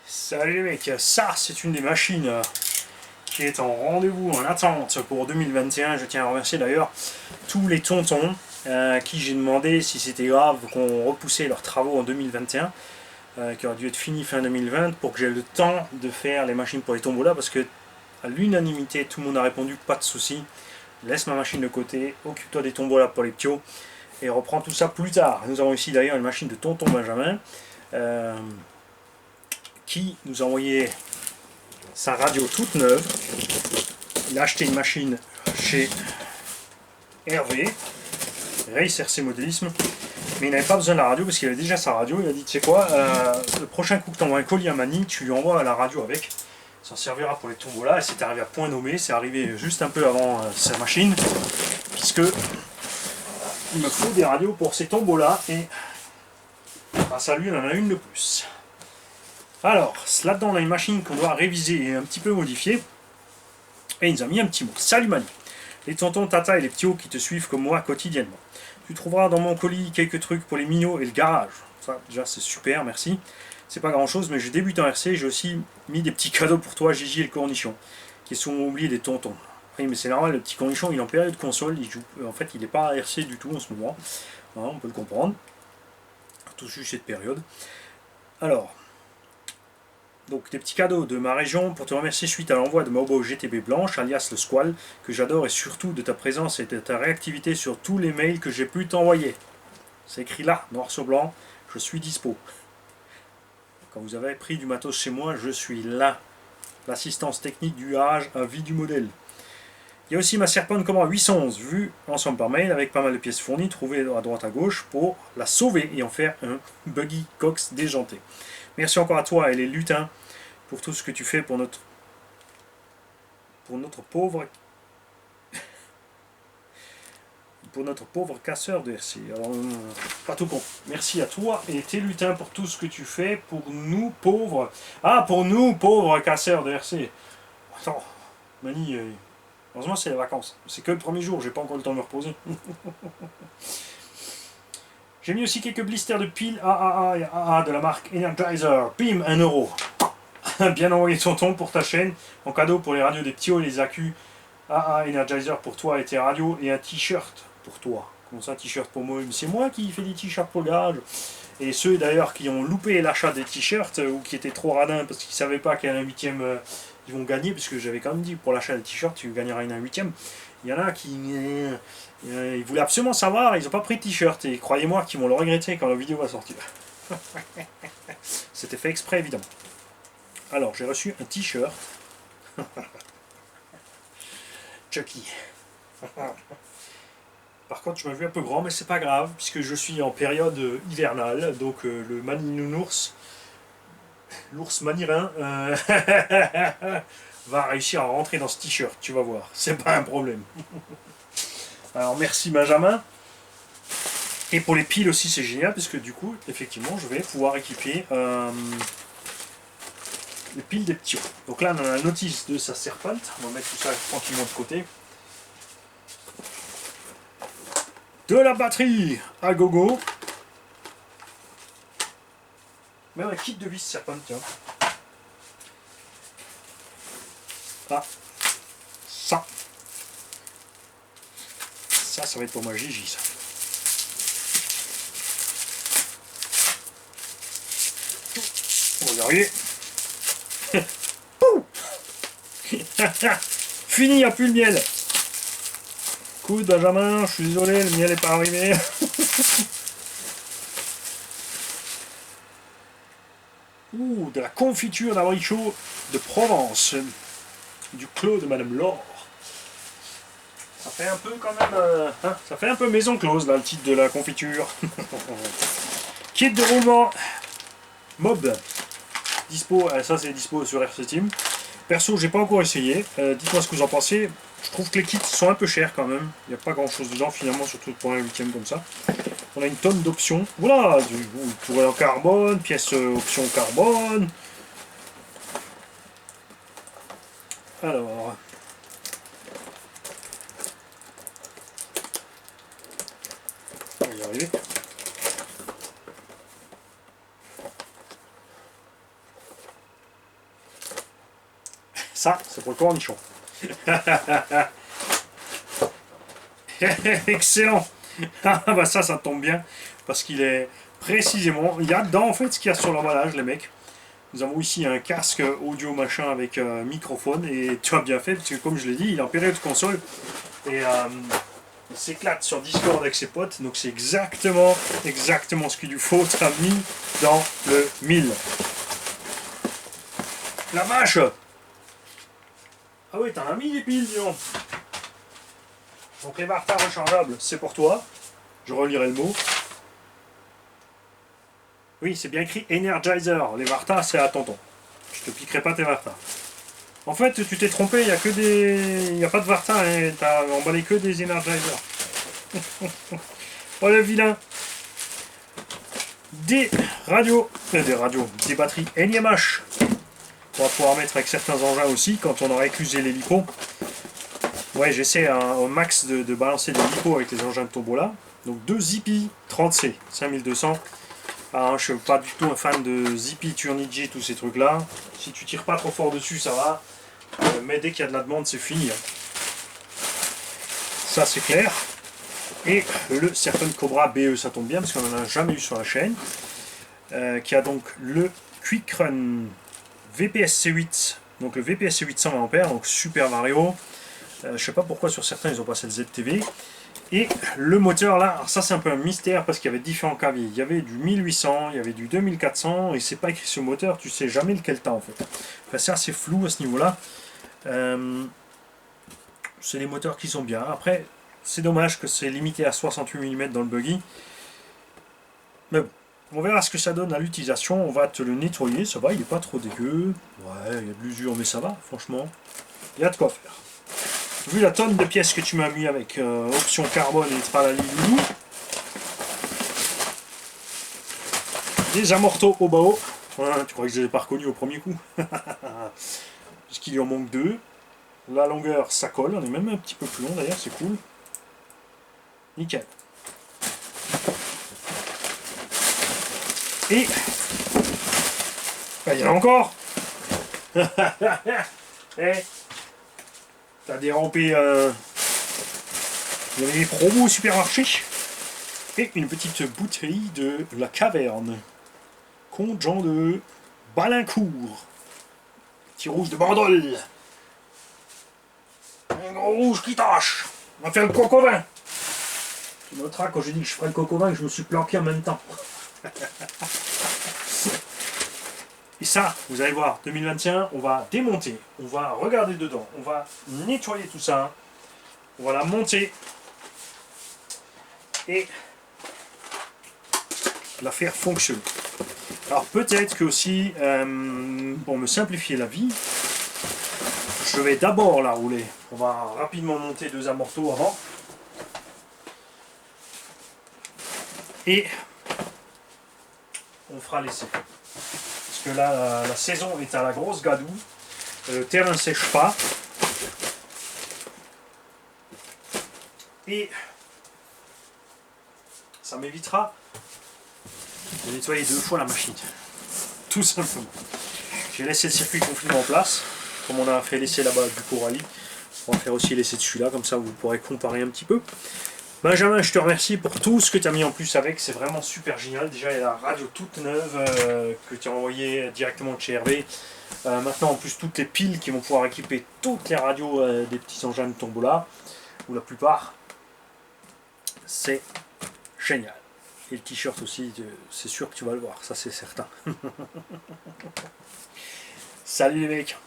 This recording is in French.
Salut les mecs, ça c'est une des machines qui est en rendez-vous, en attente pour 2021. Je tiens à remercier d'ailleurs tous les tontons à qui j'ai demandé si c'était grave qu'on repoussait leurs travaux en 2021, qui auraient dû être finis fin 2020, pour que j'ai le temps de faire les machines pour les tombolas, parce que à l'unanimité tout le monde a répondu pas de soucis, laisse ma machine de côté, occupe-toi des tombolas pour les ptios et reprends tout ça plus tard. Nous avons ici d'ailleurs une machine de tonton Benjamin. Qui nous a envoyé sa radio toute neuve. Il a acheté une machine chez Hervé, Race RC Modélisme, mais il n'avait pas besoin de la radio parce qu'il avait déjà sa radio. Il a dit, tu sais quoi, le prochain coup que tu envoies un colis à Manille, tu lui envoies la radio avec. Ça servira pour les tombolas. Et c'est arrivé à point nommé, c'est arrivé juste un peu avant sa machine, puisque il me faut des radios pour ces tombolas et grâce à lui, il en a une de plus. Alors, là-dedans, on a une machine qu'on doit réviser et un petit peu modifier. Et il nous a mis un petit mot. Salut Mani. Les tontons, tata et les petits qui te suivent comme moi quotidiennement. Tu trouveras dans mon colis quelques trucs pour les minots et le garage. Ça, déjà, c'est super, merci. C'est pas grand-chose, mais je débute en RC. J'ai aussi mis des petits cadeaux pour toi, Gigi et le cornichon, qui sont oubliés des tontons. Oui, mais c'est normal, le petit cornichon, il est en période console. Il joue, en fait, il n'est pas RC du tout en ce moment. Voilà, on peut le comprendre. Tout juste cette période. Alors... Donc des petits cadeaux de ma région pour te remercier suite à l'envoi de ma Hobo GTB blanche, alias le Squall, que j'adore, et surtout de ta présence et de ta réactivité sur tous les mails que j'ai pu t'envoyer. C'est écrit là, noir sur blanc, je suis dispo. Quand vous avez pris du matos chez moi, je suis là. L'assistance technique du garage à vie du modèle. Il y a aussi ma Serpent Command 811, vue ensemble par mail, avec pas mal de pièces fournies, trouvées à droite à gauche, pour la sauver et en faire un buggy Cox déjanté. Merci encore à toi et les lutins pour tout ce que tu fais pour notre pauvre casseur de RC. Alors, pas tout con. Merci à toi et tes lutins pour tout ce que tu fais pour nous pauvres. Ah, pour nous pauvres casseurs de RC. Attends, Mani, heureusement c'est les vacances. C'est que le premier jour, j'ai pas encore le temps de me reposer. J'ai mis aussi quelques blisters de piles AAA et AA de la marque Energizer. Bim, 1 euro. Bien envoyé tonton pour ta chaîne. En cadeau pour les radios des petits et les accus. AA Energizer pour toi et tes radios. Et un t-shirt pour toi. Comment ça, un t-shirt pour moi? C'est moi qui fais des t-shirts pour le garage. Et ceux d'ailleurs qui ont loupé l'achat des t-shirts ou qui étaient trop radins parce qu'ils ne savaient pas qu'à un huitième ils vont gagner, puisque j'avais quand même dit pour l'achat des t-shirts tu gagneras une huitième. Il y en a qui ils voulaient absolument savoir, ils n'ont pas pris de t-shirt et croyez-moi qu'ils vont le regretter quand la vidéo va sortir. C'était fait exprès évidemment. Alors j'ai reçu un t-shirt Chucky. Par contre je m'ai vu un peu grand, mais c'est pas grave puisque je suis en période hivernale, donc le Mani-Nounours, l'ours manirin va réussir à rentrer dans ce t-shirt, tu vas voir, c'est pas un problème. Alors merci Benjamin. Et pour les piles aussi c'est génial parce que du coup effectivement je vais pouvoir équiper les piles des petits. Donc là on a la notice de sa Serpent, on va mettre tout ça tranquillement de côté. De la batterie à gogo. Même un kit de vis Serpent, tiens. Ah, ça va être pour ma Gigi, ça. On va y arriver. Fini, il n'y a plus le miel. Écoute Benjamin, je suis désolé, le miel n'est pas arrivé. Ouh, de la confiture d'abrichot de Provence. Du clos de Madame Laure. Ça fait un peu quand même... ça fait un peu maison close là, le titre de la confiture. Kit de roulement Mob. Dispo, ça c'est dispo sur RC Team. Perso, j'ai pas encore essayé. Dites-moi ce que vous en pensez. Je trouve que les kits sont un peu chers quand même. Il n'y a pas grand chose dedans finalement, surtout pour un huitième comme ça. On a une tonne d'options. Voilà, du tourelle en carbone, pièces option carbone. Alors. On va y arriver. Ça, c'est pour le cornichon. Excellent. Ah bah ça tombe bien. Parce qu'il est précisément... Il y a dedans, en fait, ce qu'il y a sur l'emballage, les mecs. Nous avons ici un casque audio machin avec microphone. Et tu as bien fait, parce que comme je l'ai dit, il est en période console. Et il s'éclate sur Discord avec ses potes. Donc c'est exactement ce qu'il lui faut. T'as mis dans le mille. La vache! Ah oui, t'en as mis des piles, disons. Donc les Varta rechargeables, c'est pour toi. Je relirai le mot. Oui, c'est bien écrit Energizer. Les Varta, c'est à tonton. Je te piquerai pas tes Varta. En fait, tu t'es trompé, il n'y a que des... Il n'y a pas de Varta, hein. T'as emballé que des Energizer. Oh le vilain. Des radios, des batteries NiMH. On va pouvoir mettre avec certains engins aussi quand on aura éclusé l'hélico. Ouais, j'essaie au max de balancer des LiPo avec les engins de Tombola. Donc 2 Zippy 30C 5200. Alors, je ne suis pas du tout un fan de Zippy, Turnigy, tous ces trucs-là. Si tu tires pas trop fort dessus, ça va. Mais dès qu'il y a de la demande, c'est fini. Ça, c'est clair. Et le Serpent Cobra BE, ça tombe bien parce qu'on n'en a jamais eu sur la chaîne. Qui a donc le Quick Run VPS C8. Donc le VPS C8 100 mAh, donc super Vario. Je sais pas pourquoi sur certains ils ont passé le ZTV. Et le moteur là, alors ça c'est un peu un mystère parce qu'il y avait différents claviers. Il y avait du 1800, il y avait du 2400 et c'est pas écrit sur le moteur, tu sais jamais lequel t'as en fait. Enfin, c'est assez flou à ce niveau là. C'est les moteurs qui sont bien. Après, c'est dommage que c'est limité à 68 mm dans le buggy. Mais bon, on verra ce que ça donne à l'utilisation. On va te le nettoyer, ça va, il n'est pas trop dégueu. Ouais, il y a de l'usure mais ça va, franchement. Il y a de quoi faire. Vu la tonne de pièces que tu m'as mis avec option carbone et tralali loulou. Des amortos au bas haut. Ouais, tu crois que je les ai pas reconnus au premier coup. Parce qu'il y en manque 2. La longueur, ça colle. On est même un petit peu plus long d'ailleurs, c'est cool. Nickel. Et... ben, il y en a encore. Eh, t'as dérempé... Il y avait des promos au supermarché. Et une petite bouteille de la caverne. Comte Jean de Balincourt. Petit rouge de Bandol. Un gros rouge qui tâche. On va faire le coco vin. Tu noteras quand j'ai dit que je ferais le coco vin que je me suis planqué en même temps. Et ça, vous allez voir, 2021, on va démonter, on va regarder dedans, on va nettoyer tout ça, on va la monter et la faire fonctionner. Alors peut-être que aussi, pour me simplifier la vie, je vais d'abord la rouler. On va rapidement monter 2 amortos avant. Et on fera l'essai. Parce que là, la saison est à la grosse gadoue. Le terrain ne sèche pas. Et ça m'évitera de nettoyer 2 fois la machine. Tout simplement. J'ai laissé le circuit confinement en place. Comme on a fait l'essai là-bas du Coralie. On va faire aussi l'essai de celui-là. Comme ça, vous pourrez comparer un petit peu. Benjamin, je te remercie pour tout ce que tu as mis en plus avec, c'est vraiment super génial. Déjà, il y a la radio toute neuve que tu as envoyée directement de chez Hervé. Maintenant, en plus, toutes les piles qui vont pouvoir équiper toutes les radios des petits engins de Tombola, ou la plupart. C'est génial. Et le t-shirt aussi, c'est sûr que tu vas le voir, ça c'est certain. Salut les mecs!